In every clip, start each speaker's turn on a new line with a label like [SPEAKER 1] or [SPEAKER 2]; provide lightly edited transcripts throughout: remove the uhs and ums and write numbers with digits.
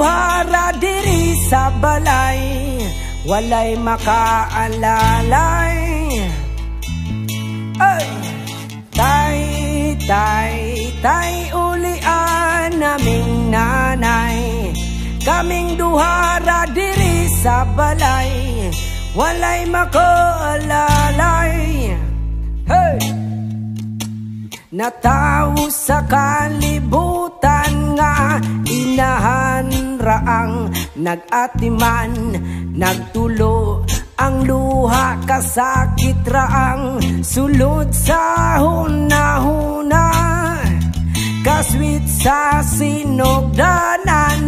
[SPEAKER 1] duhara diri sa balay, walay makaalalay. Ay, tay ulian naming nanay, kaming duhara diri sa balay, walay makaalalay. Hey! Natawo sa kalibutan nga inahan raang nag-atiman, nagtulo ang luha kasakit raang sulod sa hunahuna, kaswit sa sinugdanan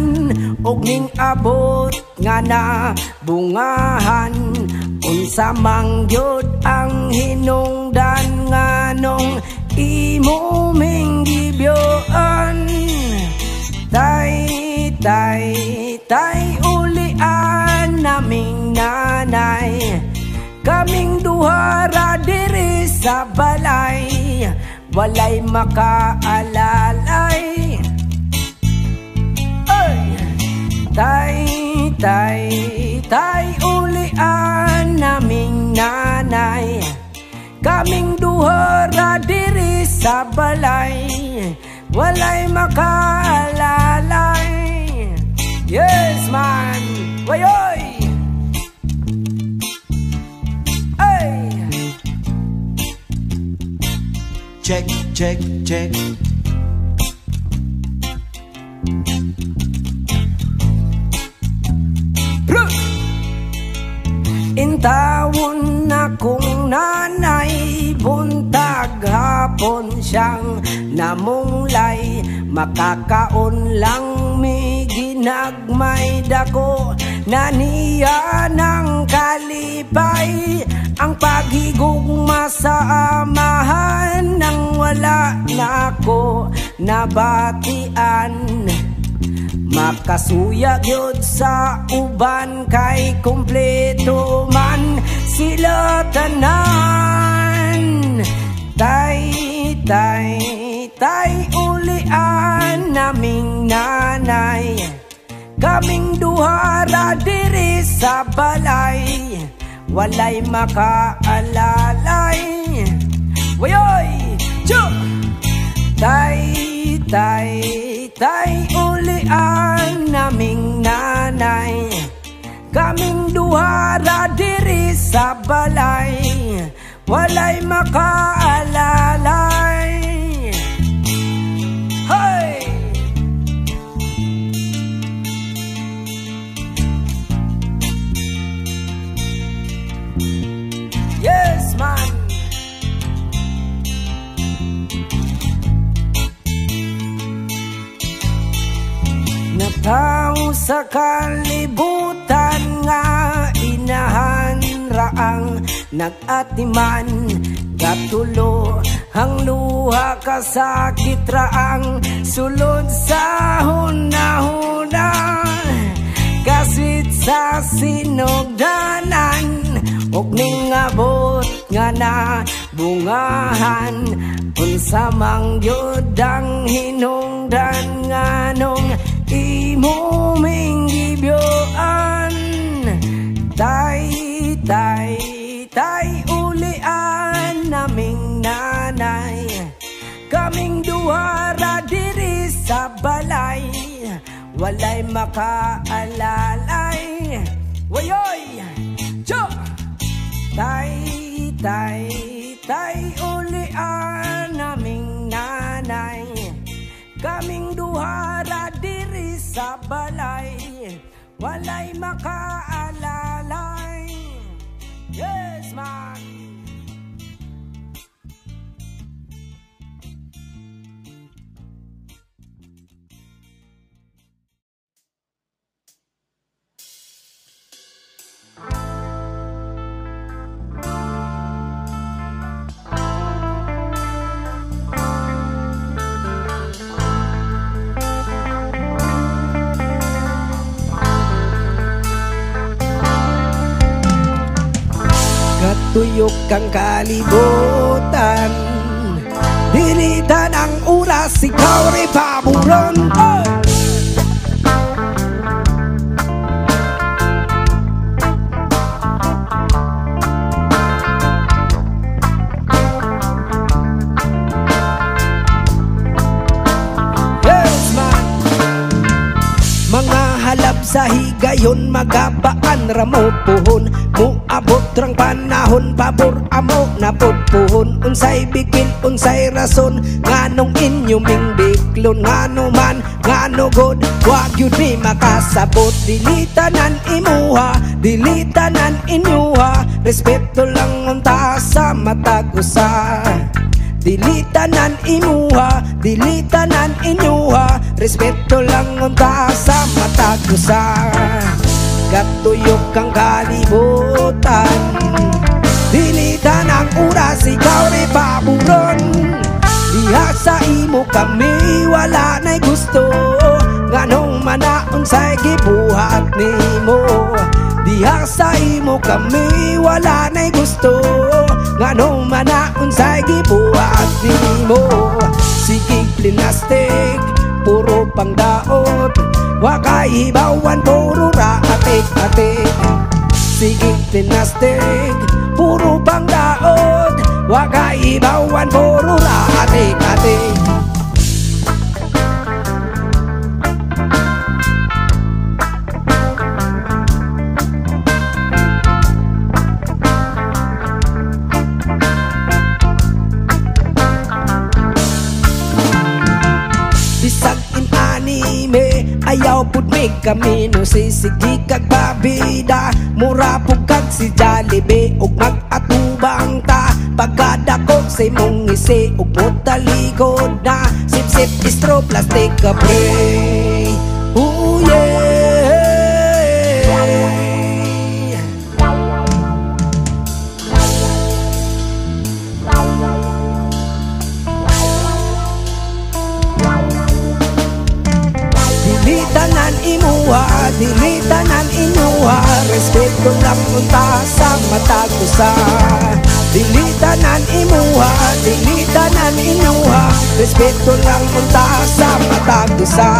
[SPEAKER 1] og ning abot nga na bungahan, unsa mang gyud ang hinungdan nganong imo ming gibyoan. Tay ulian naming nanay, kaming duhara diri sa balay, walay makaalalay. Tay ulian naming nanay, kaming duhara diri sa balay, walay makaalalay. Yes man, wayoy. Ay.
[SPEAKER 2] Check, check, check.
[SPEAKER 1] Intawon na kong nanay, buntag hapon siyang namulay, makakaon lang mi ginagmay dako na niya ng kalipay, ang paghigugma sa amahan nang wala na ako nabatian. Makasuya gyud sa uban kay kumpleto man sila tanan. Tay ulian naming nanay, kaming duhara diri sa balay, walay makaalalay. Wayoy! Chuk! Tay ulian naming nanay, kaming duhara diri sa balay, walay makaalalay. Hey! Yes man. Natawo sa kalibutan nga inahan raang nag-atiman, katulo ang luha kasakit raang sulod sa hunahuna, kaswit sa sinugdanan og ning abot nga na bungahan, unsa mang gyud ang hinungdan nganong imo ming gibyoan. Tay ulian naming nanay, kaming duhara diri sa balay, walay makaalalay. Wayoy! Cho! Tay ulian naming nanay, kaming duhara diri sa balay, walay makaalalay. Yes man. Tuyok kang kalibutan, dilitan ang oras, ikaw rin paburon. sa higayon magabaan ramo puhon. Muabot rang panahon pabor amo na pudpuhon. Unsay bikil unsay rason nganong inyo ming biklon. Ngano man ngano god wag yun ni makasabot. Dilitanan imuha dilitanan inyuha. Respeto lang unta sa matag usa. Dilitanan imuha dilitanan inyuha. Respeto lang unta sa matag usa. Gatuyok kang kalibutan. Dilitan ang oras ikaw rin paburon. Diha sa imo kami wala na'y gusto. Nganong manaon sa'y gibuhat nimo. Diha sa imo kami wala na'y gusto. Nganong manaon sa'y gibuhat nimo. Sige plinastik puro pangdaot. Wakay hibawan puro raatik-atik. Sige plinastik puro pangdaot. Wakay hibawan puro raatik-atik. Bisag in anime ayaw pud may kamino. Sisigi kag babida mura pug kag si Jollibee. Ug mag-atubang ta pagkadako sa imong ngisi. Ug mutaligod na sip-sip istro plastic ka pre. Ooh yeah. Dilitanan imuha dilitanan inyuha. Respeto lang unta sa matag usa. Dilitanan imuha dilitanan inyuha. Respeto lang unta sa matag usa.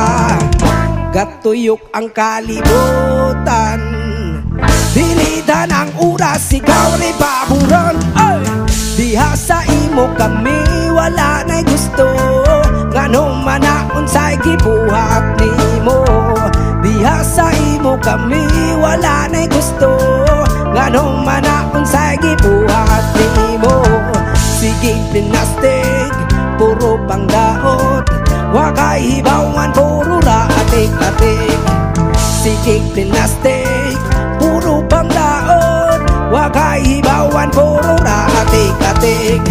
[SPEAKER 1] Gatuyok ang kalibutan. Dilitan ang oras ikaw rin paburon. Diha sa imo kami wala na'y gusto. Nganong manaon sa'y gibuhat nimo. Diha sa imo kami wala na'y gusto. Nganong manaon sa'y gibuhat nimo. Sige plinastik puro pangdaot. Wakay hibawan puro raatik-atik. Sige plinastik puro pangdaot. Wakay hibawan puro raatik-atik.